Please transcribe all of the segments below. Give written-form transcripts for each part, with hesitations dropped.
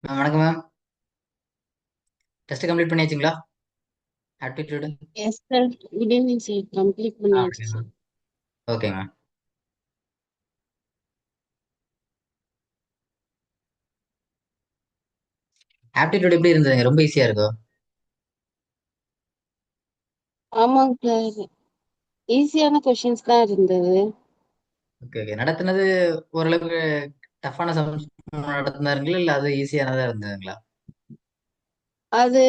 வணக்கம் ma'am. Test complete பண்ணியாச்சுங்களா? Aptitude. Yes sir. Good evening sir. Complete பண்ணியாச்சு okay ma'am. Sir. Okay ma'am. Aptitude எப்படி இருந்ததுங்க? ரொம்ப ஈஸியா இருக்கோ? ஆமாங்க சார். ஈஸியான கொஷின்ஸ் தான் இருந்தது. Okay okay. நடத்துனது ஓரளவுக்கு டஃப்பான சம்ஸ் நடத்துனாருங்களா, இல்ல அது ஈஸியானதா இருந்ததுங்களா? அது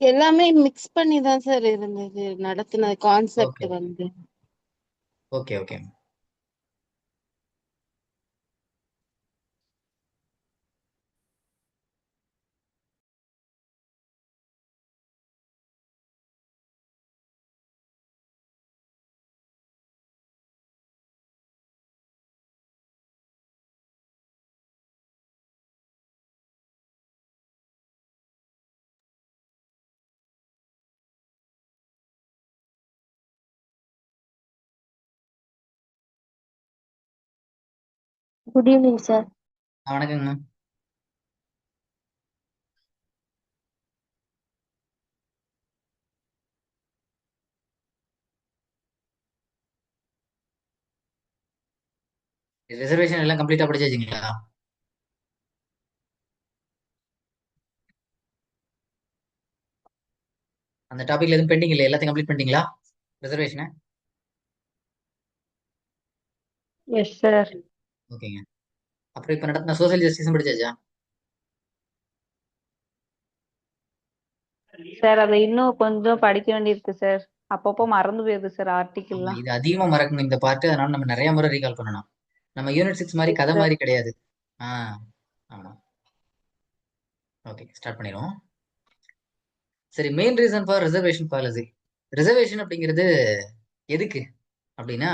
எல்லாமே மிக்ஸ் பண்ணி தான் சார் இருந்தது நடத்தின ஓகே கான்செப்ட் ஓகே. வந்து. Okay okay. Good evening sir. வணக்கங்க மேம். ரிசர்வேஷன் எல்லாம் கம்ப்ளீட்டா படிச்சாச்சுங்களா? அந்த டாபிக்ல எதுவும் பெண்டிங் இல்லை, எல்லாத்தையும் கம்ப்ளீட் பண்ணிட்டீங்களா ரிசர்வேஷனை? Yes sir. ஓகேங்க. அப்புறம் இப்ப நடத்தின சோசியல் ஜஸ்டிஸும் படிச்சாச்சா? சார் அதை இன்னும் கொஞ்சம் படிக்க வேண்டியிருக்கு சார். அப்பப்போ மறந்து போயிருது சார் ஆமா, ஆர்டிக்கிள்லாம். இது அதிகமா மறக்கணும் இந்த பார்ட். அதனால நம்ம நிறைய முறை ரீகால் பண்ணணும். நம்ம யூனிட் 6 மாதிரி எஸ் கதை சார். மாதிரி கிடையாது. ஆ, ஆமா. ஓகே, ஸ்டார்ட் பண்ணிடுவோம். சரி, main reason for reservation policy. Reservation அப்படிங்கிறது எதுக்கு அப்படின்னா,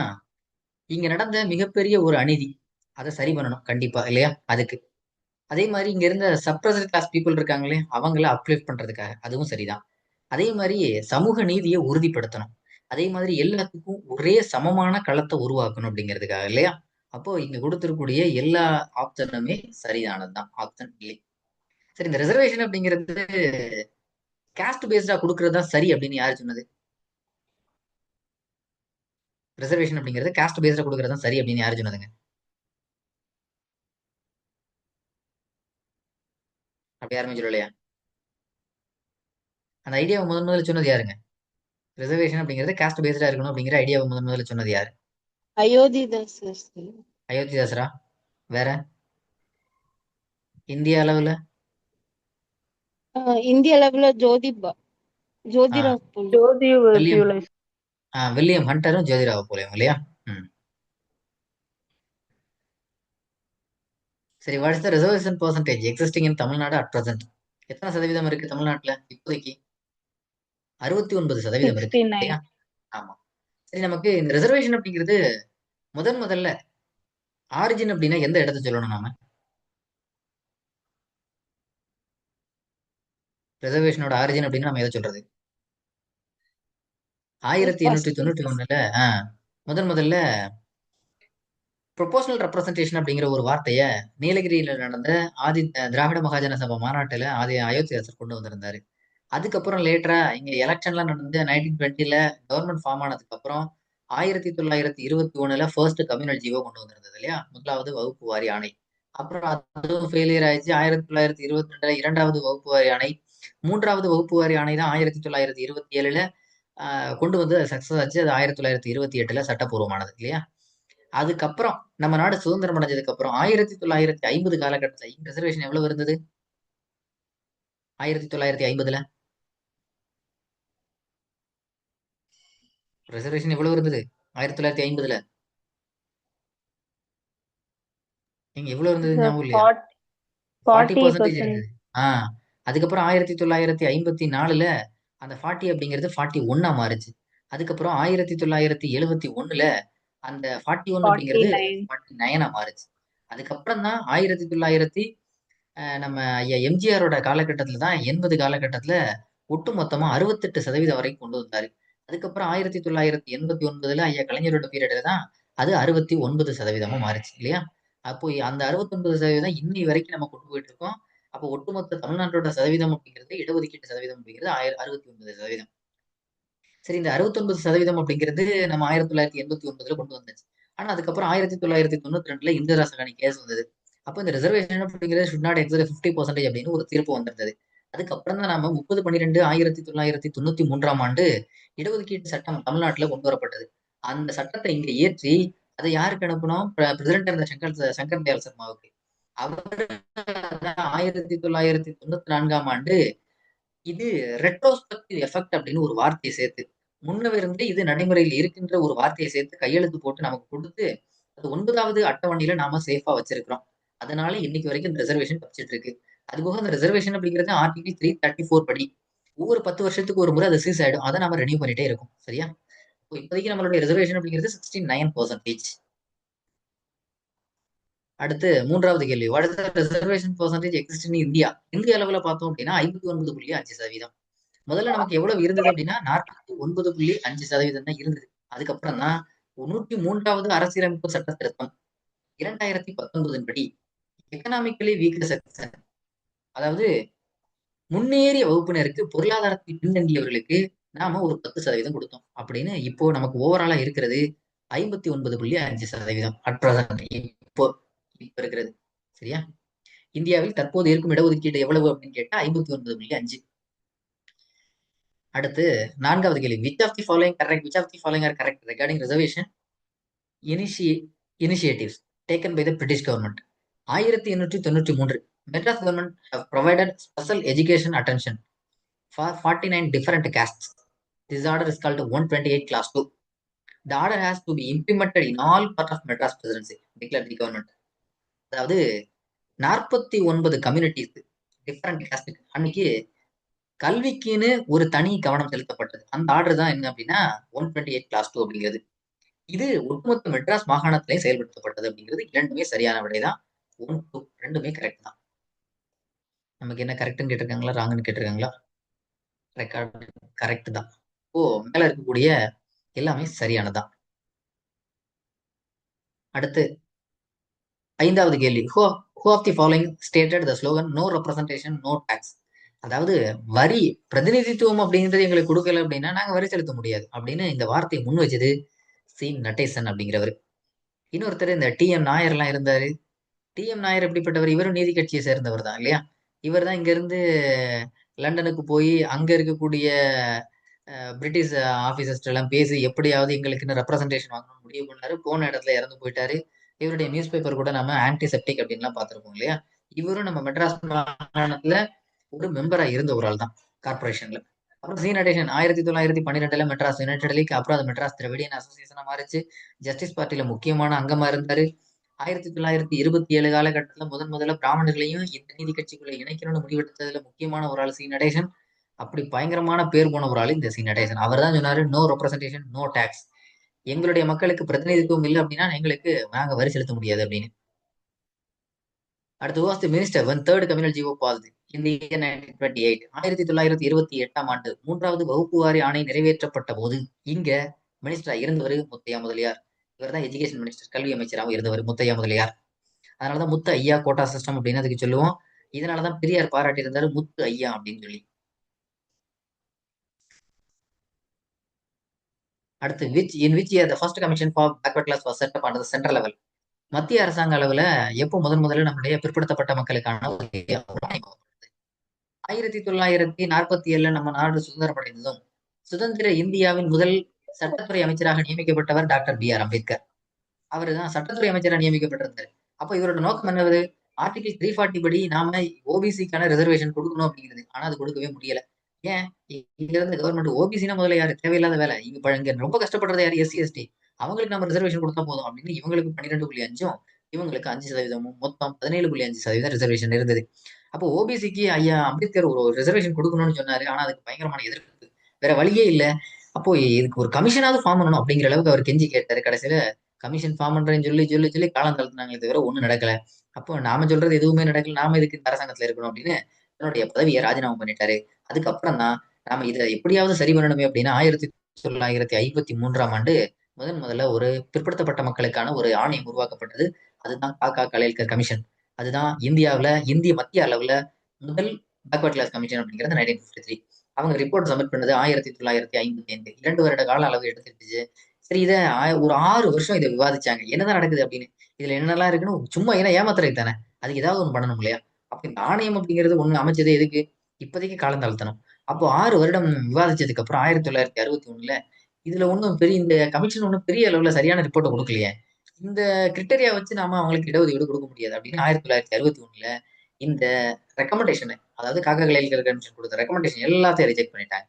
இங்க நடந்த மிகப்பெரிய ஒரு அநீதி. அதை சரி பண்ணணும் கண்டிப்பா, இல்லையா? அதுக்கு அதே மாதிரி இங்க இருந்த சப்ரஸர் கிளாஸ் பீப்புள் இருக்காங்களே, அவங்கள அப்லிஃப்ட் பண்றதுக்காக, அதுவும் சரிதான். அதே மாதிரி சமூக நீதியை உறுதிப்படுத்தணும். அதே மாதிரி எல்லாத்துக்கும் ஒரே சமமான களத்தை உருவாக்கணும் அப்படிங்கிறதுக்காக, இல்லையா? அப்போ இங்க கொடுத்திருக்கக்கூடிய எல்லா ஆப்ஷனுமே சரியானதுதான். ஆப்ஷன் இல்லை. சரி, இந்த ரிசர்வேஷன் அப்படிங்கிறது காஸ்ட் பேஸ்டா கொடுக்கறது தான் சரி அப்படின்னு யாரு சொன்னது? ரிசர்வேஷன் அப்படிங்கிறது காஸ்ட் பேஸ்டா கொடுக்கறது தான் சரி அப்படின்னு யாரு சொன்னதுங்க? அப்படி யாருமே சொல்லலையா? அந்த ஐடியாவை முதல்ல சொன்னது யாருங்க? ரிசர்வேஷன் அப்படிங்கிறது காஸ்ட் பேஸ்டா இருக்கணும் அப்படிங்கிற ஐடியாவை முதல்ல சொன்னது யாரு? அயோத்திதாஸ் சார். அயோத்திதாசரா? வேற? இந்திய அளவுல? இந்திய அளவுல ஆ, ஜோதிராவ் புலே. ஜோதி வில்லியம். பியூலை. வில்லியம் ஹண்டரும் ஜோதிராவ் பூலேவும், இல்லையா? ம். சரி, what's the reservation percentage existing in Tamil Nadu at present? எத்தனை சதவீதம் இருக்கு தமிழ்நாட்டுல இப்போதைக்கு? 69% இருக்கு, 69. இல்லையா? ஆமா. சரி, நமக்கு இந்த ரிசர்வேஷன் அப்படிங்கிறது முதல்ல ஆரிஜின் அப்படின்னா எந்த இடத்த சொல்லணும் நாம? ரிசர்வேஷனோட ஆரிஜின் அப்படின்னு நம்ம எதை சொல்றது? ஆயிரத்தி எண்ணூற்றி ஃபர்ஸ்ட் தொண்ணூற்றி ஒண்ணுல முதல்ல ப்ரொபோஷனல் ரெப்ரசன்டேஷன் அப்படிங்கிற ஒரு வார்த்தைய நீலகிரியில நடந்த திராவிட மகாஜன சபை மாநாட்டுல அயோத்திதாசர் கொண்டு வந்திருந்தாரு. அதுக்கப்புறம் லேட்டரா இங்க எலெக்ஷன்லாம் நடந்து 1920ல கவர்மெண்ட் ஃபார்ம் ஆனதுக்கு அப்புறம் 1921ல ஃபர்ஸ்ட் கம்யூனல் ஜியோ கொண்டு வந்திருந்தது, இல்லையா? முதலாவது வகுப்பு வாரி ஆணை. அப்புறம் அதுவும் ஃபெயிலியர் ஆயிடுச்சு. 1922ல இரண்டாவது வகுப்பு வாரி ஆணை. மூன்றாவது வகுப்பு வாரி ஆணை தான் 1927ல கொண்டு வந்து சக்சஸ் ஆச்சு. அது 1928ல சட்டப்பூர்வமானது, இல்லையா? அதுக்கப்புறம் நம்ம நாடு சுதந்திரம் அடைஞ்சதுக்கு அப்புறம் 1950 காலகட்டத்துல ரிசர்வேஷன் எவ்வளவு இருந்தது? 1950ல ரிசர்வேஷன் எவ்வளவு இருந்தது? 1950ல நீங்க எவ்வளவு இருந்தது சார் ஞாபகம் இல்லையா? 40% 40%. இருந்தது. ஆ, அதுக்கப்புறம் 1954ல அந்த 40 அப்படிங்கிறது 41 மாறுச்சு. அதுக்கப்புறம் 1971ல அந்த 41 அப்படிங்கிறது 49. 49 மாறுச்சு. அதுக்கப்புறம் தான் 1900 நம்ம ஐயா எம்ஜிஆரோட காலகட்டத்துல தான் 80 காலகட்டத்துல ஒட்டுமொத்தமா 68% வரைக்கும் கொண்டு வந்தாரு. அதுக்கப்புறம் 1989ல ஐயா கலைஞரோட பீரியட்ல தான் அது 69%, மாறுச்சு, இல்லையா? அப்போ அந்த 69% இன்னி வரைக்கும் நம்ம கொண்டு போயிட்டு இருக்கோம். அப்போ ஒட்டுமொத்த தமிழ்நாட்டோட சதவீதம் அப்படிங்கிறது, இடஒதுக்கீட்டு சதவீதம் அப்படிங்கிறது 69%. சரி, இந்த 69% அப்படிங்கிறது நம்ம 1989ல கொண்டு வந்தாச்சு. ஆனா அதுக்கப்புறம் 1992ல இந்திரா சகானி கேஸ் வந்தது. அப்ப இந்த ரிசர்வேஷன் அப்படிங்கிறது ஷுட் நாட் எக்ஸிட் 50% அப்படின்னு ஒரு தீர்ப்பு வந்திருந்தது. அதுக்கப்புறம் தான் நாம 30/12/1993ஆம் ஆண்டு இடஒதுக்கீட்டு சட்டம் தமிழ்நாட்டுல கொண்டு வரப்பட்டது. அந்த சட்டத்தை இங்க இயற்றி அதை யாருக்கு அனுப்பணும்? பிரசிடென்ட் இருந்த சங்கர் தயாள் சர்மாவுக்கு. அவர் 1994ஆம் ஆண்டு இது ரெட்ரோஸ்பெக்டிவ் எஃபெக்ட் அப்படின்னு ஒரு வார்த்தையை சேர்த்து, முன்னவே இருந்தே இது நடைமுறையில் இருக்கின்ற ஒரு வார்த்தையை சேர்த்து கையெழுத்து போட்டு நமக்கு கொடுத்து, அது 9வது அட்டவணையில நாம சேஃபா வச்சிருக்கிறோம். அதனால இன்னைக்கு வரைக்கும் இந்த ரிசர்வேஷன் தப்பிச்சிட்டு இருக்கு. அதுபோக அந்த ரிசர்வேஷன் அப்படிங்கிறது ஆர்டிகல் 334 படி ஒவ்வொரு 10 வருஷத்துக்கு ஒரு முறை அது சீஸ் ஆயிடும். அதை நாம ரெனியூ பண்ணிட்டே இருக்கோம். சரியா? இப்போதைக்கு நம்மளுடைய ரிசர்வேஷன் அப்படிங்கிறது 69%. அடுத்து 3வது கேள்வி. What is the reservation percentage exist in India? இந்திய அளவுல பார்த்தோம் அப்படின்னா 59.5%. முதல்ல நமக்கு எவ்வளவு இருந்தது அப்படின்னா 49.5% தான் இருந்தது. அதுக்கப்புறம் தான் 103வது அரசியலமைப்பு சட்ட திருத்தம் 2019 படி எக்கனாமிக்கலி வீக்கர் செக்ஷன், அதாவது முன்னேறிய வகுப்பினருக்கு, பொருளாதாரத்தில் பின்தங்கியவர்களுக்கு நாம ஒரு 10% கொடுத்தோம் அப்படின்னு இப்போ நமக்கு ஓவராலா இருக்கிறது 59.5% அட் பிரசன்ட். இப்போ இப்ப இருக்கிறது. சரியா? இந்தியாவில் தற்போது இருக்கும் இடஒதுக்கீடு எவ்வளவு அப்படின்னு கேட்டா 59.5. அடுத்து 4வது கேள்வி. Which of the following correct? Which of the following are correct regarding reservation initiatives taken by the British government? 1893 Madras government have provided special education attention for 49 different castes. This order is called 128 class 2. The order has to be implemented in all part of Madras presidency, declared the government. அதாவது 49 communities different cost அன்னைக்கு கல்விக்குன்னு ஒரு தனி கவனம் செலுத்தப்பட்டது. அந்த order தான் என்ன அப்படின்னா 128 கிளாஸ் 2 அப்படிங்கிறது. இது ஒட்டுமொத்த மெட்ராஸ் மாகாணத்திலையும் செயல்படுத்தப்பட்டது அப்படிங்கிறது. இரண்டுமே சரியான விடைதான். 1, 2 ரெண்டுமே கரெக்ட் தான். நமக்கு என்ன கரெக்ட்னு கேட்டிருக்காங்களா, ராங்னு கேட்டிருக்காங்களா? ரெக்கார்ட் கரெக்ட் தான். மேல இருக்கக்கூடிய எல்லாமே சரியானதான். அடுத்து 5வது கேள்வி. Who of the following stated the slogan no representation no tax? அதாவது வரி பிரதிநிதித்துவம் அப்படிங்கிறது எங்களுக்கு கொடுக்கல அப்படின்னா நாங்க வரி செலுத்த முடியாது அப்படின்னு இந்த வார்த்தையை முன் வச்சது சி நடேசன் அப்படிங்கிறவர். இன்னொருத்தர் இந்த டி.எம். நாயர் எல்லாம் இருந்தாரு. டி.எம். நாயர் எப்படிப்பட்டவர்? இவரும் நீதி கட்சியை சேர்ந்தவர் தான் இல்லையா? இவர் தான் இங்க இருந்து லண்டனுக்கு போய் அங்க இருக்கக்கூடிய பிரிட்டிஷ் ஆபீசர்ஸ் எல்லாம் பேசி எப்படியாவது எங்களுக்குன்னு ரெப்ரசன்டேஷன் வாங்கணும்னு முடிவு பண்ணாரு. போன இடத்துல இறந்து போயிட்டாரு. இவருடைய நியூஸ் பேப்பர் கூட நம்ம ஆன்டிசெப்டிக் அப்படின்லாம் பார்த்திருப்போம் இல்லையா? இவரும் நம்ம மெட்ராஸ் மாகாணத்துல ஒரு மெம்பரா இருந்த ஒரு ஆள் தான் கார்பரேஷன்ல. அப்புறம் சி நடேசன் 1912ல மெட்ராஸ் யுனைடெட் லீக், அப்புறம் அது மெட்ராஸ் திராவிடியன் அசோசியேஷனா மாறிச்சு. ஜஸ்டிஸ் பார்ட்டில முக்கியமான அங்கமா இருந்தாரு. 1927 காலகட்டத்துல முதல்ல பிராமணர்களையும் இந்த நீதி கட்சிக்குள்ள இணைக்கணும்னு முடிவெடுத்ததுல முக்கியமான ஒரு ஆள் சி நடேசன். அப்படி பயங்கரமான பேர் போன ஒரு ஆள் இந்த சி நடேசன். அவர் தான் சொன்னாரு நோ ரெப்ரசன்டேஷன் நோ டாக்ஸ். எங்களுடைய மக்களுக்கு பிரதிநிதித்துவம் இல்லை அப்படின்னா நாங்க வரி செலுத்த முடியாது அப்படின்னு. அடுத்து was the minister when third communal GO passed in the year 1928? 1928ஆம் ஆண்டு 3வது வகுப்பு வாரி ஆணை நிறைவேற்றப்பட்ட போது இங்க மினிஸ்டரா இருந்தவர் முத்தையா முதலியார். இவர் தான் எஜுகேஷன் மினிஸ்டர், கல்வி அமைச்சராகவும் இருந்தவர் முத்தையா முதலியார். அதனாலதான் முத்து ஐயா கோட்டா சிஸ்டம் அப்படின்னு அதுக்கு சொல்லுவோம். இதனாலதான் பெரியார் பாராட்டி இருந்தாரு முத்து ஐயா அப்படின்னு சொல்லி. அடுத்து in which year the first commission for backward class was set up under the central level? மத்திய அரசாங்க அளவுல எப்போ முதல்ல நம்முடைய பிற்படுத்தப்பட்ட மக்களுக்கான 1947 நம்ம நாடு சுதந்திரம் அடைந்ததும் சுதந்திர இந்தியாவின் முதல் சட்டத்துறை அமைச்சராக நியமிக்கப்பட்டவர் டாக்டர் பி ஆர் அம்பேத்கர். அவரு தான் சட்டத்துறை அமைச்சராக நியமிக்கப்பட்டிருந்தார். அப்ப இவரோட நோக்கம் என்னது? ஆர்டிகல் 340 படி நாம ஓபிசிக்கான ரிசர்வேஷன் கொடுக்கணும் அப்படிங்கிறது. ஆனா அது கொடுக்கவே முடியல. ஏன்? இங்க இருந்து கவர்மெண்ட் ஓபிசினா முதல்ல யாரு? தேவையில்லாத வேலை. இங்க ரொம்ப கஷ்டப்படுறது யாரு? SC ST. அவங்களுக்கு நம்ம ரிசர்வேஷன் கொடுத்தா போதும் அப்படின்னு இவங்களுக்கு 12.5 இவங்களுக்கு 5% மொத்தம் 17.5% ரிசர்வேஷன் இருந்தது. அப்போ ஓபிசிக்கு ஐயா அம்பேத்கர் ஒரு ரிசர்வேஷன் கொடுக்கணும்னு சொன்னாரு. ஆனா அதுக்கு பயங்கரமான எதிர்ப்பு. வேற வழியே இல்ல. அப்போ இதுக்கு ஒரு கமிஷனாவது ஃபார்ம் பண்ணணும் அப்படிங்கிற அளவுக்கு அவர் கெஞ்சி கேட்டாரு. கடைசியில கமிஷன் ஃபார்ம் பண்றேன்னு சொல்லி காலம் தள்ளினாங்களே தவிர ஒண்ணும் நடக்கல. அப்போ நாம சொல்றது எதுவுமே நடக்கல. நாம இதுக்கு இந்த அரசாங்கத்துல இருக்கணும் அப்படின்னு தன்னுடைய பதவியை ராஜினாமா பண்ணிட்டாரு. அதுக்கப்புறம் தான் நாம இதை எப்படியாவது சரி பண்ணணுமே அப்படின்னா 1953ஆம் ஆண்டு முதல்ல ஒரு பிற்படுத்தப்பட்ட மக்களுக்கான ஒரு ஆணையம் உருவாக்கப்பட்டது. அதுதான் காக்கா கலேல்கர் கமிஷன். அதுதான் இந்திய மத்திய அளவுல முதல் பேக்வர்ட் கிளாஸ் கமிஷன் அப்படிங்கிறது 1953. அவங்க ரிப்போர்ட் சப்மிட் பண்ணது 1955. 2 வருட கால அளவு எடுத்துக்கிச்சு. சரி, இதை ஒரு 6 வருஷம் இதை விவாதிச்சாங்க. என்னதான் நடக்குது அப்படின்னு, இதுல என்னெல்லாம் இருக்குன்னு சும்மா ஏன்னா ஏமாத்துறது தானே, அதுக்கு ஏதாவது ஒண்ணு பண்ணணும் இல்லையா? அப்ப இந்த ஆணையம் அப்படிங்கிறது ஒண்ணு அமைச்சது எதுக்கு? இப்போதைக்கு காலம் தாழ்த்தணும். அப்போ 6 வருடம் விவாதிச்சதுக்கு அப்புறம் 1961ல இதுல ஒண்ணும் பெரிய இந்த கமிஷன் ஒண்ணும் பெரிய அளவுல சரியான ரிப்போர்ட்டை கொடுக்கலையே. இந்த கிரிட்டரியா வச்சு நாம அவங்களுக்கு இடஒதுக்கீடு கொடுக்க முடியாது அப்படின்னு 1961ல இந்த ரெக்கமெண்டேஷன், அதாவது காக்கா கலைஞர் கமிஷன் கொடுத்த ரெக்கமெண்டேஷன் எல்லாத்தையும் ரிஜெக்ட் பண்ணிட்டாங்க.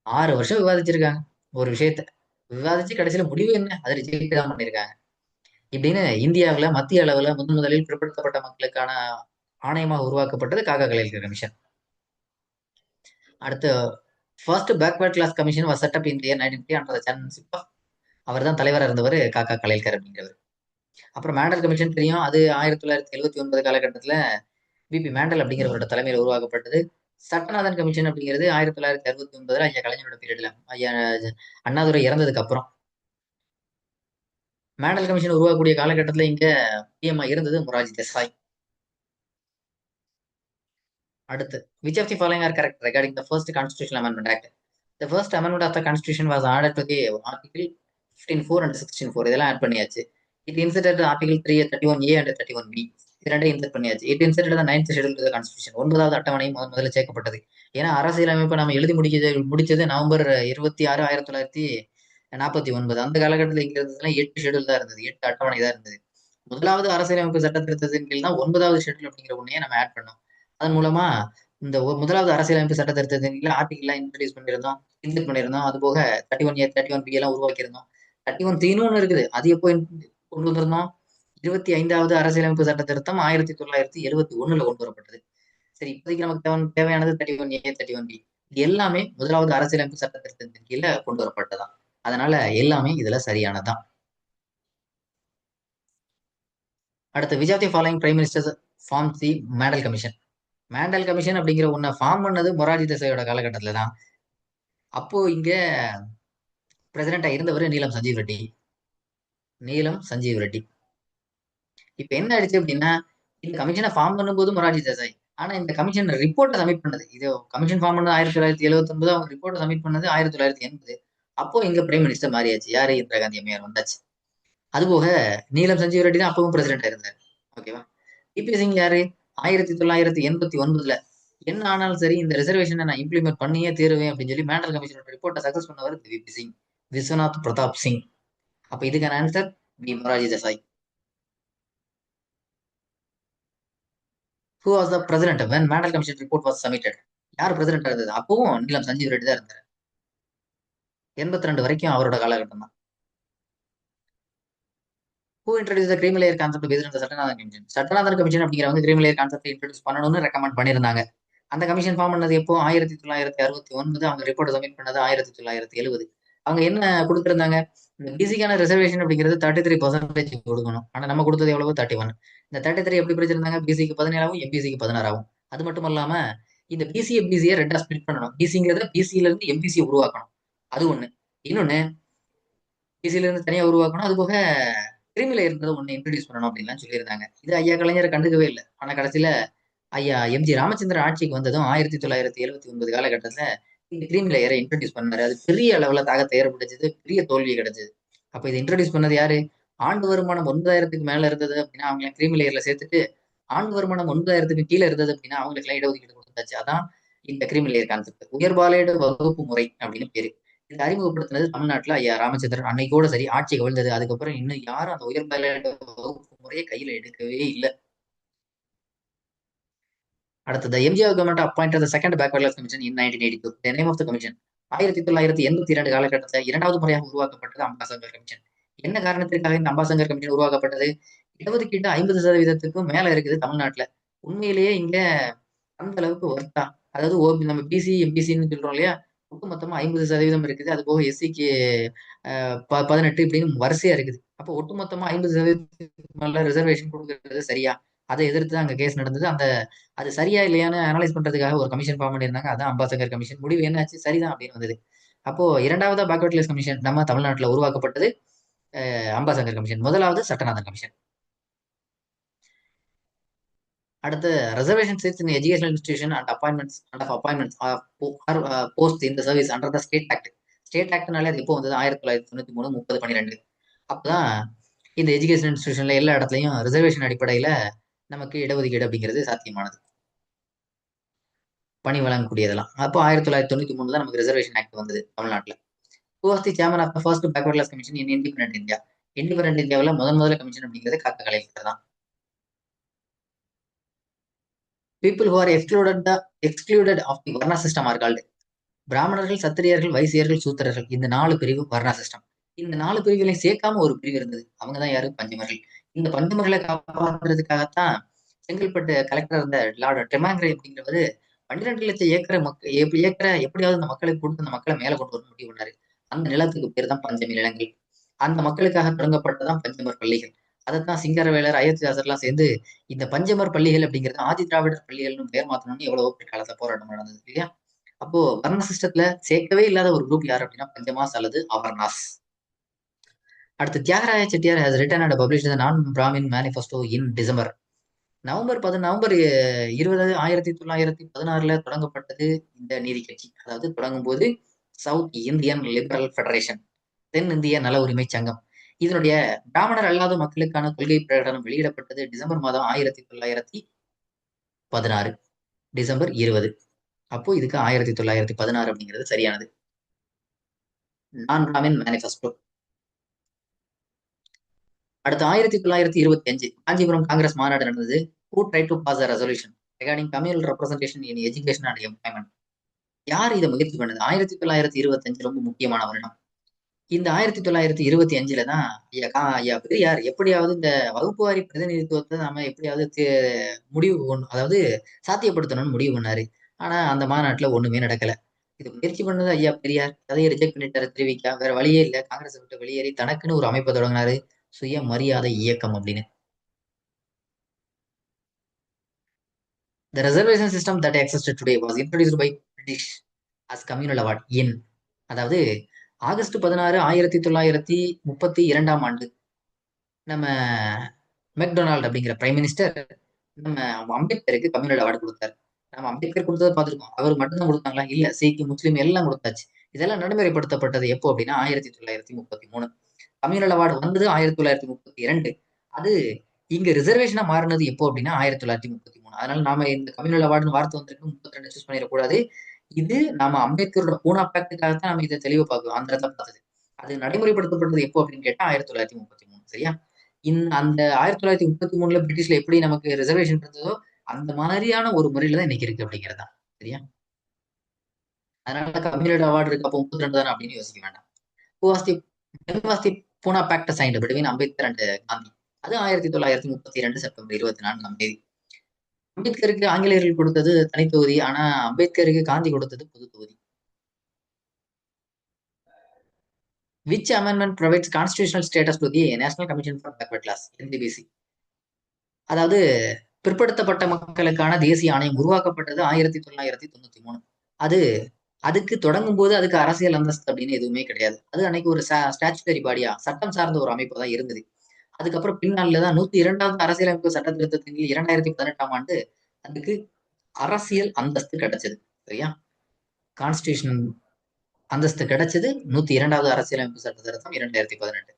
6 வருஷம் விவாதிச்சிருக்காங்க ஒரு விஷயத்த. விவாதிச்சு கடைசியில முடிவு என்ன? அதை ரிஜெக்ட் தான் பண்ணிருக்காங்க. இப்படின்னு இந்தியாவுல மத்திய அளவுல முதலில் பிற்படுத்தப்பட்ட மக்களுக்கான ஆணையமாக உருவாக்கப்பட்டது காக்கா கலைஞர் கமிஷன். அடுத்து first backward class commission was set up in year 1950 under the chairmanship of, அவர் தான் தலைவராக இருந்தவர் காக்கா கலைஞர் அப்படிங்கிறவர். அப்புறம் மேண்டல் கமிஷன் தெரியும், அது 1979 காலகட்டத்தில் பிபி மேண்டல் அப்படிங்கிறவரோட தலைமையில் உருவாக்கப்பட்டது. சட்டநாதன் கமிஷன் அப்படிங்கிறது 1969 ஐயா கலைஞரோட பீரியட்ல, ஐயா அண்ணாதுரை இறந்ததுக்கு அப்புறம். மேண்டல் கமிஷன் உருவாக்கக்கூடிய காலகட்டத்தில் இங்க பிஎம்ஐ இருந்தது மொரார்ஜி தேசாய். அடுத்து, which of the following are correct regarding the first constitutional amendment act? The first amendment of the constitution was added to the article 15(4) and 16(4). இதெல்லாம் ஆட் பண்ணியாச்சு. It inserted the article 331A and 31B. இது ரெண்டையும் insert பண்ணியாச்சு. It inserted the 9th schedule to the constitution. 9வது அட்டவணை முதல்ல சேர்க்கப்பட்டது. ஏன்னா அரசியலமைப்பை நம்ம எழுதி முடிச்சது நவம்பர் 26, 1949. அந்த காலகட்டத்தில் இங்க இருந்ததுன்னா 8 ஷெடியூல் தான் இருந்தது, 8 அட்டவணை தான் இருந்தது. முதலாவது அரசியலமைப்பு சட்ட திருத்தத்தின் கீழ் தான் 9வது ஷெடியூல் அப்படிங்கிற ஒன்னையே நம்ம ஆட் பண்ணோம். அதன் மூலமா இந்த முதலாவது அரசியலமைப்பு சட்ட திருத்தத்தின் கீழ் ஆர்டிகல்லாம் இன்ட்ரடியூஸ் பண்ணியிருந்தோம், இன்க்ளூட் பண்ணியிருந்தோம். அது போக 31A 31B எல்லாம் உருவாக்கியிருந்தோம். 31(3)ன்னு ஒன்று இருக்குது, அது எப்போ கொண்டு வந்திருந்தோம்? 25வது அரசியலமைப்பு சட்ட திருத்தம் 1971ல கொண்டு வரப்பட்டது. சரி, இப்போதைக்கு நமக்கு தேவையானது 31A 31B. இது எல்லாமே முதலாவது அரசியலமைப்பு சட்ட திருத்தத்தின் கீழே கொண்டு வரப்பட்டதான். அதனால எல்லாமே இதுல சரியானதான். அடுத்து, which of the following prime ministers formed the mantle commission? Mantle commission அப்படிங்கிற ஒன்றை ஃபார்ம் பண்ணது மொரார்ஜி தேசாயோட காலகட்டத்துல தான். அப்போ இங்க பிரசிடண்டா இருந்தவர் நீலம் சஞ்சீவ் ரெட்டி. இப்ப என்ன ஆயிடுச்சு அப்படின்னா, இந்த கமிஷனை ஃபார்ம் பண்ணும்போது மொரார்ஜி தேசாய், ஆனா இந்த கமிஷன் ரிப்போர்ட்டை சப்மிட் பண்ணது, இது கமிஷன் ஃபார்ம் பண்ணது 1979, அவங்க ரிப்போர்ட்டை சப்மிட் பண்ணது 1980. அப்போ இங்க பிரைம் மினிஸ்டர் மாறியாச்சு, யாரு? இந்திரா காந்தி அம்மையார் வந்தாச்சு. அதுபோக நீலம் சஞ்சீவ் ரெட்டி தான் அப்பவும் பிரசிடண்டா இருந்தார். ஓகேவா? விபி சிங் யாரு? 1989ல என்ன ஆனாலும் சரி இந்த ரிசர்வேஷனை நான் இம்ப்ளிமெண்ட் பண்ணியே தீருவேன் அப்படின்னு சொல்லி மேண்டல் கமிஷனோட ரிப்போர்ட்டை சக்சஸ் பண்ணவர் விபி சிங், விஸ்வநாத் பிரதாப் சிங். அப்ப இதுக்கான answer B, Morarji Desai. Who was the president when Mandal Commission report was submitted? யார் பிரசிடண்டா இருந்தது? அப்பவும் நீலம் சஞ்சீவ் ரெட்டி தான் இருந்தார். 82 வரைக்கும் அவரோட காலகட்டம் தான். Who introduced the creamy layer concept based on the Sattanathan commission? Sattanathan commission அப்படிங்கிறவங்க creamy layer கான்செப்டை இன்ட்ரோடியூஸ் பண்ணணும்னு ரெக்கமெண்ட் பண்ணியிருந்தாங்க. அந்த கமிஷன் ஃபார்ம் பண்ணது எப்போ? 1969. அவங்க ரிப்போர்ட் சப்மிட் பண்ணது 1970. அவங்க என்ன கொடுத்திருந்தாங்க? இந்த பிசிக்கான ரிசர்வேஷன் அப்படிங்கிறது 33% கொடுக்கணும். ஆனா நம்ம கொடுத்தது எவ்வளவு? 31. இந்த 33 எப்படி பிரிச்சிருந்தாங்க? பிசிக்கு 17ஆகவும் எம்பிசிக்கு 16ஆகவும். அது மட்டும் இல்லாம இந்த பிசி எம்பிசியை ரெண்டா ஸ்பிளிட் பண்ணணும். பிசிங்கிறத பிசியில இருந்து எம்பிசி உருவாக்கணும், அது ஒண்ணு. இன்னொன்னு பிசியில இருந்து தனியா உருவாக்கணும். அது போக கிரிமில இருந்தது ஒண்ணு இன்ட்ரடியூஸ் பண்ணணும் அப்படின்லாம் சொல்லியிருந்தாங்க. இது ஐயா கலைஞரை கண்டுக்கவே இல்லை. ஆனா கடைசியில ஐயா எம்ஜி ராமச்சந்திரன் ஆட்சிக்கு வந்ததும் 1979 காலகட்டத்துல இந்த கிரீம் லேயரை இன்ட்ரடியூஸ் பண்ணாரு. அது பெரிய அளவுல தாக்கத்தை ஏற்படுத்தது, பெரிய தோல்வி கிடைச்சது. அப்ப இதை இன்ட்ரடியூஸ் பண்ணது யாரு? ஆண்டு வருமானம் 9,000க்கு மேல இருந்தது அப்படின்னா அவங்களை கிரீம் லேயர்ல சேர்த்துட்டு, ஆண்டு வருமானம் 9,000க்கு கீழே இருந்தது அப்படின்னா அவங்களுக்கு எல்லாம் இடஒதுக்கீடு கொடுத்தாச்சு. அதான் இந்த கிரீம் லேயர் கான்செப்ட். உயர்பாலேடு வகுப்பு முறை அப்படின்னு பேரு. இதை அறிமுகப்படுத்தினது தமிழ்நாட்டுல ஐயா ராமச்சந்திரன். அன்னைக்கோட சரி, ஆட்சி கவிழ்ந்தது. அதுக்கப்புறம் இன்னும் யாரும் அந்த உயர்பாலேடு வகுப்பு முறையை கையில எடுக்கவே இல்லை. அடுத்தது, MGR government appointed the second backward class commission in 1982. The name of the commission 1982 காலகட்டத்தில் இரண்டாவது முறையாக உருவாக்கப்பட்டது அம்பாசங்கர் கமிஷன். என்ன காரணத்திற்காக இந்த அம்பாசங்கர் கமிஷன் உருவாக்கப்பட்டது? இடஒதுக்கீட்டு 50%க்கும் மேல இருக்குது தமிழ்நாட்டுல. உண்மையிலேயே இங்க அந்த அளவுக்கு ஒர்த்தா? அதாவது நம்ம பிசி எம்பிசின்னு சொல்றோம் இல்லையா, ஒட்டுமொத்தமா 50% இருக்குது. அது போக எஸ்சிக்கு 18 இப்படின்னு வரிசையா இருக்குது. அப்போ ஒட்டுமொத்தமா 50% மேல ரிசர்வேஷன் கொடுக்கறது சரியா? அதை எதிர்த்து அங்க கேஸ் நடந்தது. அது சரியா இல்லையான்னு அனலைஸ் பண்றதுக்காக ஒரு கமிஷன் ஃபார்ம் பண்ணியிருந்தாங்க. அதான் அம்பாசங்கர் கமிஷன். முடிவு என்னாச்சு? சரிதான் அப்படின்னு வந்தது. அப்போ இரண்டாவது பேக்வர்ட் கிளாஸ் கமிஷன் நம்ம தமிழ்நாட்டுல உருவாக்கப்பட்டது அம்பாசங்கர் கமிஷன். முதலாவது சட்டநாதன் கமிஷன். அடுத்து reservation seats in educational institution and appointments post இந்த service under the state act. State ஆக்ட்னாலே அது எப்போ வந்தது? 1993 30/12. அப்பதான் இந்த எஜுகேஷன் இன்ஸ்டிடியூஷன்ல எல்லா இடத்துலையும் ரிசர்வேஷன் அடிப்படையில நமக்கு இடஒதுக்கீடு அப்படிங்கிறது சாத்தியமானது, பணி வழங்கக்கூடியதெல்லாம். அப்போ 1993 தான் நமக்கு ரிசர்வேஷன் ஆக்ட் வந்தது தமிழ்நாட்டில். Who was the chairman of the first backward class commission in independent India? Independent இந்தியாவில் முதல்ல கமிஷன் அப்படிங்கிறது காக்க கலைஞர் தான். People who are excluded of the Varna system are called. பிராமணர்கள், சத்திரியர்கள், வைசியர்கள், சூத்திரர்கள், இந்த 4 பிரிவு வர்ணா சிஸ்டம். இந்த 4 பிரிவுகளையும் சேர்க்காம ஒரு பிரிவு இருந்தது. அவங்கதான் யாரு? பஞ்சமர்கள். இந்த பஞ்சமர்களை காப்பாற்றுறதுக்காகத்தான் செங்கல்பட்டு கலெக்டர் இருந்த லார்ட் டெமாங்கிரி அப்படிங்கிறவர் 12 லட்சம் ஏக்கரை எப்படியாவது இந்த மக்களுக்கு கொடுத்து அந்த மக்களை மேல கொண்டு வர முடிவு பண்ணாரு. அந்த நிலத்துக்கு பேர் தான் பஞ்சமி நிலங்கள். அந்த மக்களுக்காக தொடங்கப்பட்டதான் பஞ்சமர் பள்ளிகள். அதைத்தான் சிங்கரவேலர், அயோத்திதாசர் எல்லாம் சேர்ந்து இந்த பஞ்சமர் பள்ளிகள் அப்படிங்கிறது ஆதி திராவிடர் பள்ளிகள்னு பெயர் மாத்தணும்னு எவ்வளவோ காலத்துல போராட்டம் நடந்தது இல்லையா? அப்போ வர்ண சிஸ்டத்துல சேர்க்கவே இல்லாத ஒரு குரூப் யார் அப்படின்னா பஞ்சமாஸ் அல்லது அவர்ணாஸ். அடுத்து Thiyagaraya Chettiar has written and published the non Brahmin manifesto in December. November 20 1916 தொடங்கப்பட்டது இந்த நீதி கட்சி. அதாவது தொடங்கும் போது சவுத் இந்தியன் லிபரல் ஃபெடரேஷன், தென் இந்திய நல உரிமை சங்கம். இதனுடைய பிராமணர் அல்லாத மக்களுக்கான கொள்கை பிரகடனம் வெளியிடப்பட்டது டிசம்பர் மாதம் 1916, டிசம்பர் 20. அப்போ இதுக்கு 1916 அப்படிங்கிறது சரியானது. நான் பிராமின் மேனிஃபெஸ்டோ. அடுத்து 1925 காஞ்சிபுரம் காங்கிரஸ் மாநாடு நடந்தது. Who tried to pass a resolution regarding communal representation in education and employment? யார் இதை முயற்சி பண்ணது? 1925 ரொம்ப முக்கியமான வருடம். இந்த 1925 தான் ஐயா பெரியார் எப்படியாவது இந்த வகுப்பு வாரி பிரதிநிதித்துவத்தை நாம எப்படியாவது அதாவது சாத்தியப்படுத்தணும்னு முடிவு பண்ணாரு. ஆனா அந்த மாநாட்டுல ஒண்ணுமே நடக்கல. இது முயற்சி பண்ணது ஐயா பெரியார். அதையே ரிஜெக்ட் பண்ணிட்டாரு திருவிக்கா. வேற வழியே இல்ல, காங்கிரஸ் விட்டு வெளியேறி தனக்குன்னு ஒரு அமைப்பை தொடங்கினாரு, சுய மரியாதை இயக்கம் அப்படின்னு. The reservation system that existed today was introduced by British as communal award in, அதாவது ஆகஸ்ட் 16 1932 ஆண்டு நம்ம மெக்டொனால்ட் அப்படிங்கிற பிரைம் மினிஸ்டர் நம்ம அம்பேத்கருக்கு கம்யூனல் அவார்டு கொடுத்தாரு. நம்ம அம்பேத்கர் கொடுத்ததை பார்த்துருக்கோம். அவர் மட்டும்தான் கொடுத்தாங்களா? இல்ல, சீக்கிய முஸ்லீம் எல்லாம் கொடுத்தாச்சு. இதெல்லாம் நடைமுறைப்படுத்தப்பட்டது எப்போ அப்படின்னா 1933. கம்யூனல் அவார்டு வந்தது 1932. அது இங்க ரிசர்வேஷனா மாறினது எப்போ அப்படின்னா 1933. அதனால நாம இந்த கம்யூனல் அவார்டுன்னு வார்த்தை வந்திருக்கு 32 சூஸ் பண்ணிடக்கூடாது. இது நாம அம்பேத்கரோட பூனா பேக்டுக்காகத்தான் நம்ம இதை தெளிவா பார்க்கணும். அந்த இடத்துல பார்த்தது அது நடைமுறைப்படுத்தப்பட்டது எப்போ அப்படின்னு கேட்டா 1933. சரியா? அந்த 1933 பிரிட்டிஷ்ல எப்படி நமக்கு ரிசர்வேஷன் இருந்ததோ அந்த மாதிரியான ஒரு முறையில தான் இன்னைக்கு இருக்கு அப்படிங்கிறதா. சரியா? அதனால கம்யூனல் அவார்டு இருக்கு அப்போ 32 தானே அப்படின்னு யோசிக்க வேண்டாம். Poona pact signed between Ambedkar and Gandhi. அது 1932 செப்டம்பர் 24 அம்பேத்கருக்கு ஆங்கிலேயர்கள் கொடுத்தது தனி தொகுதி, ஆனா அம்பேத்கருக்கு காந்தி கொடுத்தது பொது தொகுதி. Which amendment provides constitutional status to the National Commission for Backward Class, NCBC? அதாவது பிற்படுத்தப்பட்ட மக்களுக்கான தேசிய ஆணையம் உருவாக்கப்பட்டது 1993. அதுக்கு தொடங்கும் போது அதுக்கு அரசியல் அந்தஸ்து அப்படின்னு எதுவுமே கிடையாது. அது அன்னைக்கு ஒரு ஸ்டாச்சுட்டரி பாடியா, சட்டம் சார்ந்த ஒரு அமைப்பு தான் இருந்தது. அதுக்கப்புறம் பின்னால தான் 102வது அரசியலமைப்பு சட்ட திருத்தத்தின் 2018 ஆண்டு அதுக்கு அரசியல் அந்தஸ்து கிடைச்சது. சரியா? கான்ஸ்டிடியூஷன் அந்தஸ்து கிடைச்சது 102வது அரசியலமைப்பு சட்ட திருத்தம் 2018.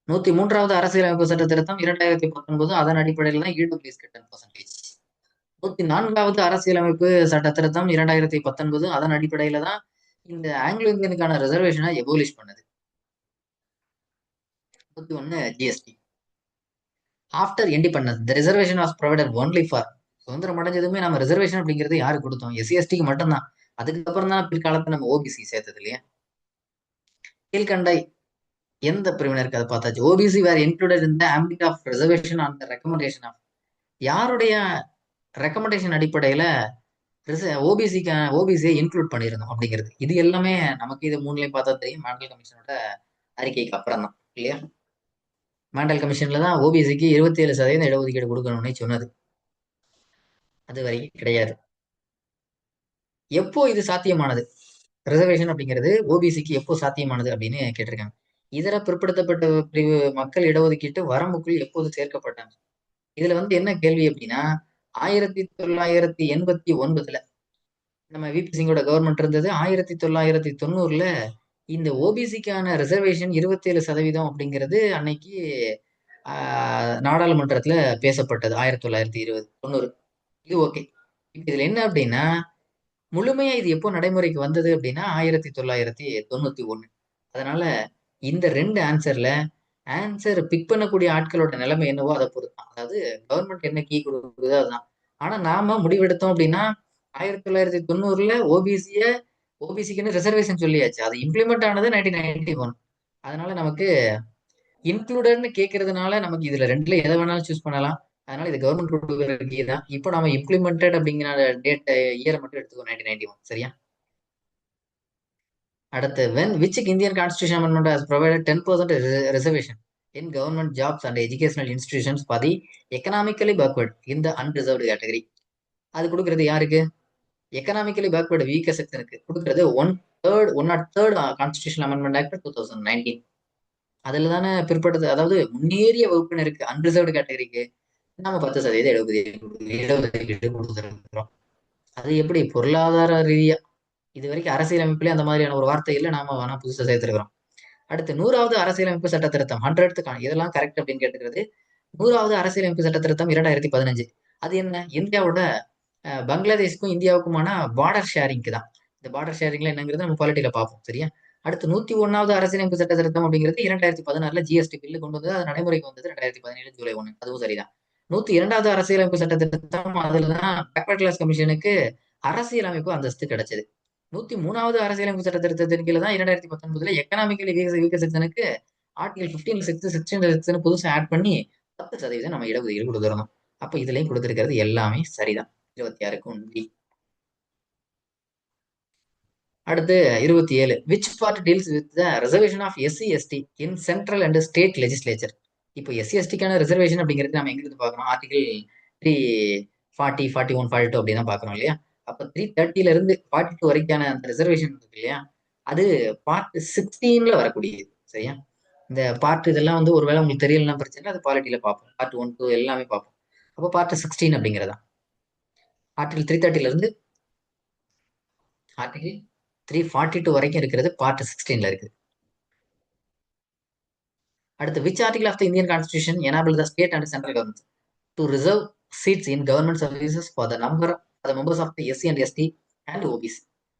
103வது அரசியலமைப்பு சட்ட திருத்தம் 2019. அதன் அடிப்படையில் தான் EWS 10%. 104வது அரசியலமைப்பு சட்ட திருத்தம் 2019. அதன் அடிப்படையில தான் இந்த ஆங்கிலோ இந்தியனுக்கான ரிசர்வேஷனை எபோலிஷ் பண்ணது. 101 GST. After independence the reservation was provided only for, சுதந்திரம் அடைஞ்சதுமே நம்ம ரிசர்வேஷன் அப்படிங்கிறது யாருக்கு கொடுத்தோம்? SC/STக்கு மட்டும்தான். அதுக்கப்புறம் தான் பிற்காலத்தை நம்ம OBC சேர்த்தது இல்லையா? கீழ்கண்ட எந்த பிரிவினருக்கு அதை பார்த்தாச்சு? OBC were included in the ambit of reservation on the recommendation of, யாருடைய ரெக்கமெண்டேஷன் அடிப்படையில ஓபிசியை இன்க்ளூட் பண்ணியிருந்தோம் அப்படிங்கிறது. இது எல்லாமே நமக்கு இது 3லையும் பார்த்தா தெரியும். மாண்டல் கமிஷனோட அறிக்கைக்கு அப்புறம் தான் இல்லையா? மாண்டல் கமிஷன்ல தான் ஓபிசிக்கு 27% இடஒதுக்கீடு கொடுக்கணும்னு சொன்னது. அது வரைக்கும் கிடையாது. எப்போ இது சாத்தியமானது? ரிசர்வேஷன் அப்படிங்கிறது ஓபிசிக்கு எப்போ சாத்தியமானது அப்படின்னு கேட்டிருக்காங்க. இதர பிற்படுத்தப்பட்ட பிரிவு மக்கள் இடஒதுக்கீட்டு வரம்புக்குள் எப்போது சேர்க்கப்பட்டாங்க? இதுல வந்து என்ன கேள்வி அப்படின்னா 1989 நம்ம விபி சிங்கோட கவர்மெண்ட் இருந்தது. 1990 இந்த ஓபிசிக்கான ரிசர்வேஷன் 27% அப்படிங்கிறது அன்னைக்கு நாடாளுமன்றத்துல பேசப்பட்டது. 1990 இது ஓகே. இப்ப இதுல என்ன அப்படின்னா முழுமையா இது எப்போ நடைமுறைக்கு வந்தது அப்படின்னா 1991. அதனால இந்த ரெண்டு ஆன்சர் பிக் பண்ணக்கூடிய ஆட்களோட நிலைமை என்னவோ அதை பொறுத்து தான். அதாவது கவர்மெண்ட் என்ன கீ கொடுக்குதோ அதுதான். ஆனா நாம முடிவெடுத்தோம் அப்படின்னா 1990 ஓபிசிக்குன்னு ரிசர்வேஷன் சொல்லியாச்சு. அது இம்ப்ளிமெண்ட் ஆனது 1991. அதனால நமக்கு இன்க்ளூடட்னு கேட்கறதுனால நமக்கு இதுல ரெண்டுல எதை வேணாலும் சூஸ் பண்ணலாம். அதனால இது கவர்மெண்ட் கொடுக்குற கீ தான். இப்போ நம்ம இம்ப்ளிமெண்டட் அப்படிங்கிற டேட் இயரை மட்டும் எடுத்துக்கோ 1991. சரியா? அடுத்து which Indian constitution amendment has provided 10% reservation in government jobs and educational institutions for the economically backward in the unreserved category? அது கொடுக்கறது யாருக்கு? எக்கனாமிக்கலி பேக்வர்டு வீக்க செக்ஷனுக்கு கொடுக்கறது 103rd கான்ஸ்டிடியூஷன் அமெண்ட்மெண்ட் ஆக்ட் 2019. அதுல தானே பிற்படுது, அதாவது முன்னேறிய வகுப்பினருக்கு அன்ரிசர்வ்டு கேட்டகரிக்கு நாம 10% இடஒதுக்கீடு கொடுத்துருக்கிறோம். அது எப்படி பொருளாதார ரீதியா இது வரைக்கும் அரசியலமைப்புல அந்த மாதிரியான ஒரு வார்த்தை இல்லை, நாம வேணா புதுசா சேர்த்திருக்கிறோம். அடுத்து 100வது அரசியலமைப்பு சட்ட திருத்தம் 100th இதெல்லாம் கரெக்ட் அப்படின்னு கேட்டுக்கிறது. 100வது அரசியலமைப்பு சட்ட திருத்தம் 2015. அது என்ன? இந்தியாவோட பங்களாதேஷ்க்கும் இந்தியாவுக்குமான பார்டர் ஷேரிங்க்கு தான். இந்த பார்டர் ஷேரிங்ல என்னங்கிறது நம்ம குவாலிட்டியில பார்ப்போம். சரியா? அடுத்து 101வது அரசியலமைப்பு சட்ட திருத்தம் அப்படிங்கிறது 2016 ஜிஎஸ்டி பில்லு கொண்டு வந்து அது நடைமுறைக்கு வந்தது 2017 ஜூலை 1. அதுவும் சரிதான். 102வது அரசியலமைப்பு சட்ட திருத்தம் அதுலதான் பேக்வர்ட் கிளாஸ் கமிஷனுக்கு அரசியலமைப்பு அந்தஸ்து கிடைச்சது. 103வது அரசியலமைப்பு சட்ட திருத்தத்தின் கீழே தான் 2019 எக்கனாமிக்கலி வீக்க செக்ஷனுக்கு ஆர்டிகல் 15 புதுசா ஆட் பண்ணி 10% நம்ம இடஒதுக்கீடு கொடுத்துருந்தோம். அப்ப இதுலயும் கொடுத்திருக்கிறது எல்லாமே சரிதான். 26க்கு உண்டி. அடுத்து 27 which part deals with the reservation of SC/ST in central and state legislature? இப்போ SC/STக்கான ரிசர்வேஷன் அப்படிங்கிறது நம்ம எங்க இருந்து பாக்குறோம்? ஆர்டிகல் 340, 41, 42 அப்படி தான் பாக்குறோம் இல்லையா? அப்ப 330ல இருந்து 42 வரைக்கான அந்த ரிசர்வேஷன் இருக்கு இல்லையா? அது பார்ட் 16ல வரக்கூடியது. சரியா? இந்த பார்ட் இதெல்லாம் வந்து ஒருவேளை உங்களுக்கு தெரியலன்னா பிரச்சனை, அது பாலிட்டியில பார்ப்போம். பார்ட் 1, 2 எல்லாமே பார்ப்போம். அப்போ பார்ட் 16 அப்படிங்கிறதா ஆர்டிகல் 330ல இருந்து ஆர்டிகல் 342 வரைக்கும் இருக்கிறது பார்ட் 16ல இருக்கு. அடுத்து which article of the Indian Constitution enable the state and central government to reserve seats in government services for the members of the SC and ST and OBC?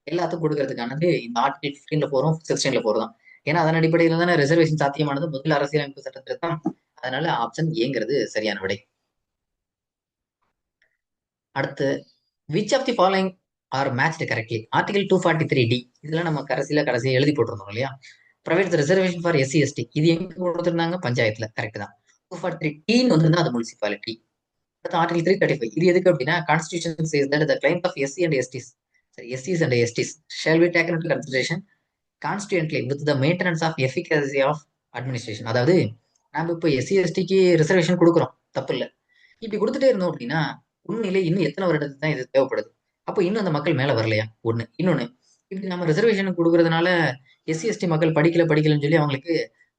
எல்லாத்துக்கும் கொடுக்கறதுக்கானது இந்த article 15ல போறோம், 16ல போறோம். ஏன்னா அதன் அடிப்படையில தானே ரிசர்வேஷன் சாத்தியமானது முதல் அரசியலமைப்பு சட்ட திருத்தம். அதனால ஆப்ஷன் ஏங்கிறது சரியான விடை. அடுத்து which of the following are matched correctly? Article 243D இதெல்லாம் நம்ம கடைசியா எழுதி போட்டிருந்தோம் இல்லையா? ப்ரைவேட் ரிசர்வேஷன் ஃபார் SC/ST இது எங்க கொடுத்திருந்தாங்க? பஞ்சாயத்துல. கரெக்ட் தான். 243 வந்து அது முனிசிபாலிட்டி. அடுத்து ஆர்டிகல் 335 இது எதுக்கு அப்படின்னா constitution says that the claims of SCs and STs shall be taken into consideration constantly with the maintenance of efficacy of administration. அதாவது நாம இப்போ SC/STக்கு ரிசர்வேஷன் கொடுக்குறோம், தப்பு இல்லை. இப்படி கொடுத்துட்டே இருந்தோம் அப்படின்னா உண்மையிலே இன்னும் எத்தனை வருடத்துக்கு தான் இது தேவைப்படுது? அப்போ இன்னும் அந்த மக்கள் மேல வரலையா? ஒண்ணு. இன்னொன்னு, இப்படி நம்ம ரிசர்வேஷன் கொடுக்கறதுனால SC/ST மக்கள் படிக்கலன்னு சொல்லி அவங்களுக்கு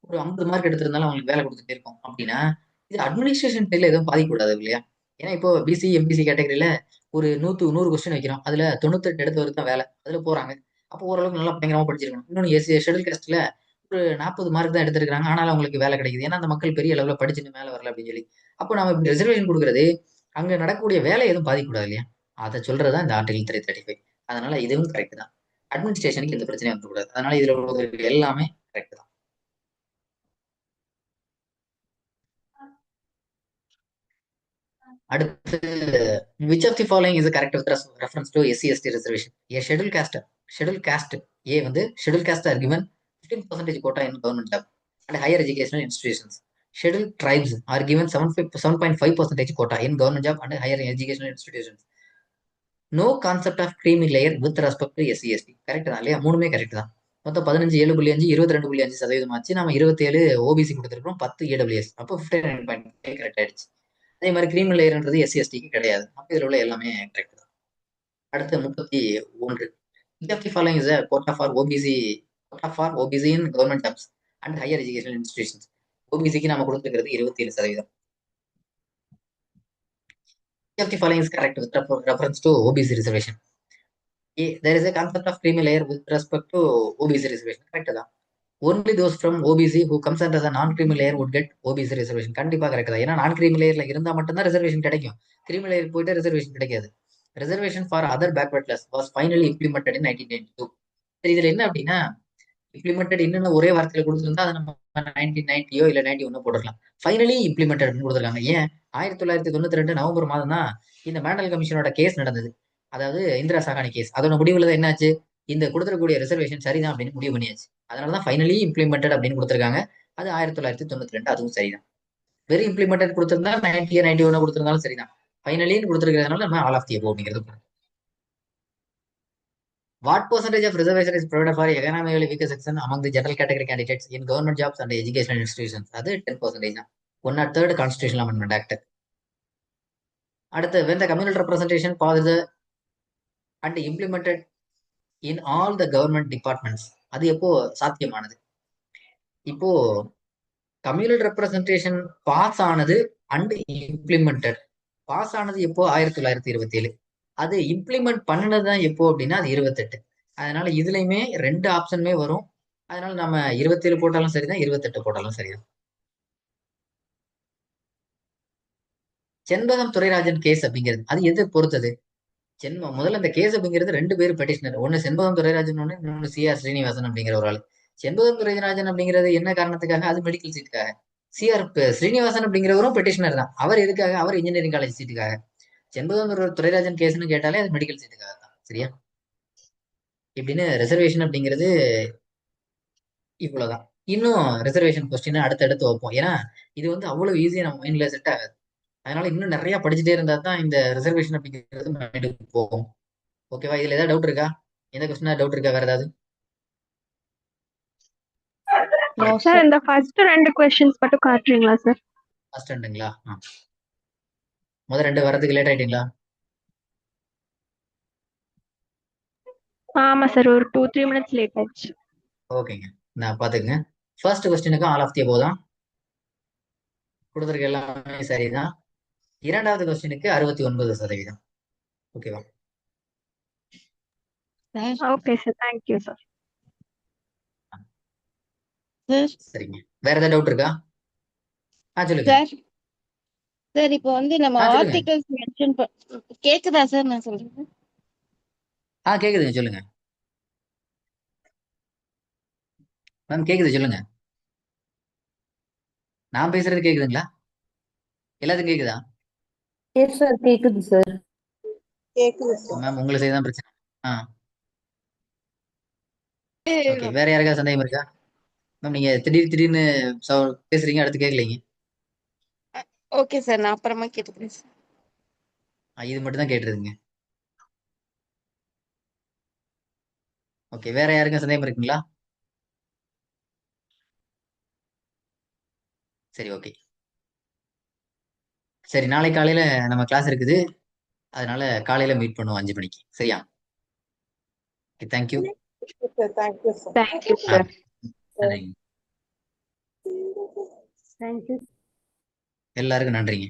ஒரு 50 மார்க் எடுத்திருந்தாலும் அவங்களுக்கு வேலை கொடுத்துட்டே இருக்கும் அப்படின்னா இது அட்மினிஸ்ட்ரேஷன் சைட்ல எதுவும் பாதிக்கக்கூடாது இல்லையா? ஏன்னா இப்போ பிசி எம்பிசி கேட்டகரியில ஒரு 100 கொஸ்டின் வைக்கிறோம், அதுல 98 எடுத்தவருக்கு தான் வேலை, அதுல போறாங்க. அப்போ ஓரளவுக்கு நல்லா பயங்கரமா படிச்சிருக்கணும். இன்னொன்னு ஷெட்யூல் காஸ்ட்ல ஒரு 40 மார்க் தான் எடுத்திருக்காங்க, ஆனாலும் அவங்களுக்கு வேலை கிடைக்குது. ஏன்னா அந்த மக்கள் பெரிய அளவுல படிச்சுட்டு மேல வரல அப்படின்னு சொல்லி. அப்போ நம்ம இப்படி ரிசர்வேஷன் கொடுக்கறது அங்க நடக்கக்கூடிய வேலை எதுவும் பாதிக்கக்கூடாது இல்லையா? அதை சொல்றதுதான் இந்த ஆர்டிகல் 335. அதனால இதுவும் கரெக்ட் தான். அட்மினிஸ்ட்ரேஷனுக்கு எந்த பிரச்சனையும் வந்துக்கூடாது. அதனால இதுல உள்ளது எல்லாமே கரெக்ட் தான். அடுத்து which of the following is correct with reference to SC/ST reservation? A scheduled caste A வந்து scheduled caste are given 15% quota in government job and higher educational institutions. Scheduled tribes are given 7.5% quota in government job and higher educational institutions. No concept of creamy layer with respect to SC/ST. Correct தான் இல்லையா? மூணுமே correct தான். மொத்தம் 15 7.5 22.5% ஆச்சு. நம்ம 27 OBC கொடுத்துருக்கோம், 10 EWS. அப்போ 59.5 correct ஆயிடுச்சு. அதே மாதிரி கிரீம் லேயர்ன்றது SC/STக்கு கிடையாது. அப்ப இதுல உள்ள எல்லாமே கரெக்ட் தான். அடுத்து 31 which of the following is a quota for OBC in government jobs and higher educational institutions? OBCக்கு நாம கொடுத்துருக்கிறது 27%. of the following is correct with reference to OBC reservation. There is a concept of creamy layer with respect to OBC reservation. Correct தான். Only those from OBC who comes under the non-creamy layer would get OBC reservation. கண்டிப்பா correct தான். ஏன்னா நான் creamy லேயர்ல இருந்தா மட்டும்தான் reservation கிடைக்கும். Creamy layer போயிட்டு ரிசர்வேஷன் கிடைக்காது. Reservation for other backward class was finally implemented in 1992. சரி, இதுல என்ன அப்படின்னா இம்ப்ளிமெண்டட் இன்னும் ஒரே வார்த்தையில கொடுத்துருந்தா அதை நம்ம 1990 இல்ல 91 போட்டுருக்கலாம். ஃபைனலி இம்ப்ளிமெண்டட் கொடுத்துருக்காங்க. ஏன் 1992 நவம்பர் மாதம் தான் இந்த மேண்டல் கமிஷனோட கேஸ் நடந்தது. அதாவது இந்திரா சாகானி கேஸ். அதோட முடிவுல தான் என்னாச்சு, இந்த கொடுத்துருக்கூடிய ரிசர்வேஷன் சரிதான் அப்படின்னு முடிவு பண்ணியாச்சு. அதனாலதான் ஃபைனலி இம்ப்ளிமெண்டட் அப்படின்னு கொடுத்துருக்காங்க. அது 1992, அதுவும் சரிதான். வெரி இம்ப்ளிமெண்டட் கொடுத்திருந்தா 90 91 கொடுத்திருந்தாலும் சரிதான். ஃபைனலின்னு கொடுத்துருக்கிறதுனால நம்ம ஆல் ஆஃப் தி அபோவ் அப்படிங்கிறது. What percentage of reservation is provided for economically weaker section among the general category candidates in government jobs and educational institutions? அது 10% தான். 103rd Constitutional Amendment Act. அடுத்து, when the communal representation passed and implemented in all the government departments, அது எப்போ சாத்தியமானது? இப்போ communal representation pass ஆனது and implemented. Pass ஆனது எப்போ 1927. அது இம்ப்ளிமெண்ட் பண்ணினதுதான் எப்போ அப்படின்னா அது 28. அதனால இதுலயுமே 2 ஆப்ஷனுமே வரும். அதனால நம்ம 27 போட்டாலும் சரிதான், 28 போட்டாலும் சரிதான். செண்பகம் துரைராஜன் கேஸ் அப்படிங்கிறது அது எது பொறுத்தது? முதல்ல இந்த கேஸ் அப்படிங்கிறது 2 பேர் பெட்டிஷனர். ஒன்னு செண்பகம் துரைராஜன், ஒன்னு இன்னொன்னு CR ஸ்ரீனிவாசன் அப்படிங்கிற ஒரு ஆள். செண்பகம் துரைராஜன் அப்படிங்கிறது என்ன காரணத்துக்காக? அது மெடிக்கல் சீட்டுக்காக. CR ஸ்ரீனிவாசன் அப்படிங்கிறவரும் பெட்டிஷனர் தான். அவர் எதுக்காக? அவர் இன்ஜினியரிங் காலேஜ் சீட்டுக்காக. செண்பகம் துரைராஜன் கேஸ்ன்னு கேட்டாலே அது மெடிக்கல் சீட்டுக்காக தான். சரியா? இப்படின்னு ரிசர்வேஷன் அப்படிங்கிறது இவ்வளவுதான். இன்னும் ரிசர்வேஷன் கொஸ்டின் அடுத்தடுத்து வைப்போம். ஏன்னா இது வந்து அவ்வளவு ஈஸியா நம்ம மைண்ட்ல செட் ஆகாது. அதனால இன்னும் நிறைய படிச்சுட்டே இருந்தா தான் இந்த ரிசர்வேஷன் அப்படிங்கிறது மைண்டுக்கு போகும். ஓகேவா? இதுல ஏதாவது டவுட் இருக்கா? எந்த கொஸ்டினா டவுட் இருக்கா? வேற ஏதாவது? சார் இந்த ஃபர்ஸ்ட் 2 क्वेश्चंस மட்டும் காட்டுறீங்களா சார்? ஃபர்ஸ்ட் 2ங்களா? முதல் 2 வரதுக்கு லேட் ஆயிட்டீங்களா? ஆமா சார், ஒரு 2-3 மினிட்ஸ் லேட் ஆயிடுச்சு. ஓகேங்க, நான் பாத்துக்கங்க. ஃபர்ஸ்ட் கொஸ்டினுக்கு ஆல் ஆஃப் தி அபோவ் தான் கொடுத்துருக்க, எல்லாமே சரிதான். இரண்டாவது கொஸ்டினுக்கு 69%. ஓகேவா? Okay sir, thank you sir. சரிங்க, வேற ஏதாவது டவுட் இருக்கா? சொல்லுங்க சார் சார் இப்போ வந்து நம்ம சொல்லுங்க. ஆர்டிகல்ஸ் மென்ஷன் கேக்குதா சார்? நான் சொல்றேன். கேக்குதுங்க, சொல்லுங்க மேம். கேக்குது, சொல்லுங்க. நான் பேசுறது கேக்குதுங்களா? எல்லாத்துக்கும் கேக்குதா? எஸ் சார், கேக்குது சார். மேம் உங்களை செய்தான் பிரச்சனை. ஓகே, வேற யாருக்கா சந்தேகம் இருக்கா? மேம் நீங்க திடீர்னு பேசுறீங்க, அடுத்து கேட்கலீங்க. ஓகே சார், நான் அப்புறமா கேட்டுக்கிறேன் சார். இது மட்டும் தான் கேட்டுருதுங்க. ஓகே, வேற யாருக்கும் சந்தேகம் இருக்குங்களா? சரி, ஓகே. சரி, நாளை காலையில நம்ம கிளாஸ் இருக்குது. அதனால காலையில மீட் பண்ணுவோம் 5 மணிக்கு. சரியா? தேங்க்யூ. Thank you sir. தேங்க்யூ. எல்லாருக்கும் நன்றிங்க.